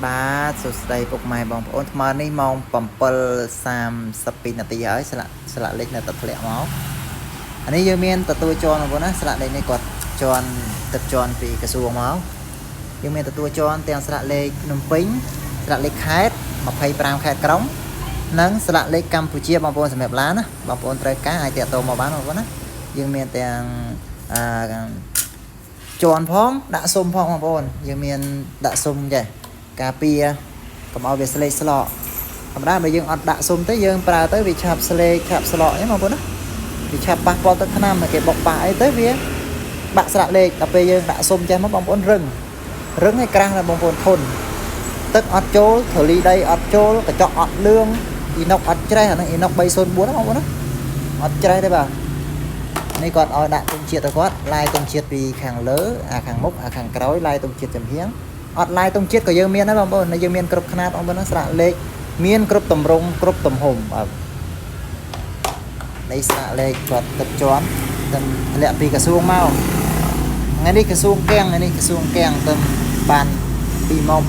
បាទសួស្តីពុកម៉ែបងប្អូនថ្មនេះម៉ោង7:32នាទីហើយស្លាកលេខនៅតែធ្លាក់មកអានេះយើងមានទទួលជាន់បងប្អូនណាស្លាកលេខនេះគាត់ជាន់ទឹកជាន់ពីក្រសួងមកយើងមានទទួលជាន់ទាំងស្លាកលេខភ្នំពេញស្លាកលេខខេត្ត25ខេត្តក្រុងនិងស្លាកលេខកម្ពុជាបងប្អូនសម្រាប់ឡានណាបងប្អូនត្រូវការអាចតាក់ទងមកបានបងប្អូនណាយើងមានទាំងជាន់ផងដាក់សុំផងបងប្អូនយើងមានដាក់សុំចេះការពារកុំឲ្យវាស្លេកស្លកធម្មតាបើយើងអត់ដាក់សុំទេយើងប្រើទៅវាឆាប់ស្លេកឆាប់ស្លកហ្នឹងបងប្អូនណាវាឆាប់ប៉ះពាល់ទឹកថ្នាំគេបុកប៉ះអីទៅវាបាក់ស្លាកលេខដល់ពេលយើងដាក់សុំចេះមកបងប្អូនរឹងឲ្យក្រាស់ណាបងប្អូនធន់ទឹកអត់ចូលធូលីដីអត់ចូលកញ្ចក់អត់លឿងអ៊ីណុកអត់ច្រេះអាហ្នឹងអ៊ីណុក304ណាបងប្អូនណាអត់ច្រេះទេបាទនេះគាត់ឲ្យដាក់ទង់ជាតិទៅគាត់ឡាយទង់ជាតិពីខាងលើអាខាងមុខអាខាងក្រោយឡាយទង់ជាតិចំហៀងអត់ឡាយទង់ជាតិក៏យើងមានដែរបងប្អូនយើងមានគ្រប់ຂະຫນាតបងប្អូនណាស្រាកលេខមានគ្រប់ទម្រង់គ្រប់ទំហំបាទនេះស្រាកលេខគាត់ទឹកជាន់ទាំងធ្លាក់ពីក្រសួងមកថ្ងៃនេះក្រសួងកៀងថ្ងៃនេះក្រសួងកៀងទៅបាន2ម៉ោង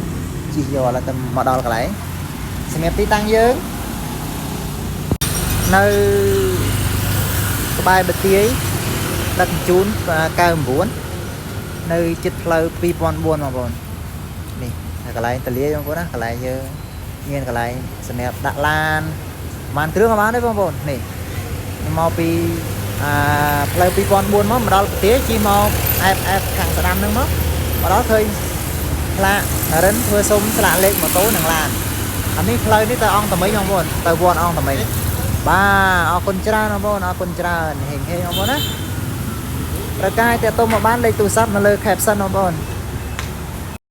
6ជិះយកឡើងទៅមកដល់កន្លែងសម្រាប់ទីតាំងយើងនៅក្បែរបទាយដឹកជញ្ជូន99នៅជិតផ្លូវ2004បងប្អូននេះកន្លែងតលាយបងប្អូនណាកន្លែងយើងមានកន្លែងសម្រាប់ដាក់ឡានបានគ្រឿងក៏បានដែរបងប្អូននេះមកពីផ្លូវ2004មកដល់បទាយជិះមកអែបខាងស្ដាំហ្នឹងមកដល់ឃើញផ្លាករិនធ្វើសុំស្លាកលេខម៉ូតូនិងឡានអានេះផ្លូវនេះទៅអង្គតមិញបងប្អូនទៅវត្តអង្គតមិញបាទអរគុណច្រើនបងប្អូនអរគុណច្រើនហេងបងប្អូនណាប្រកាសតែតុំមកបានលេខទូរស័ព្ទនៅលើ caption បងប្អូន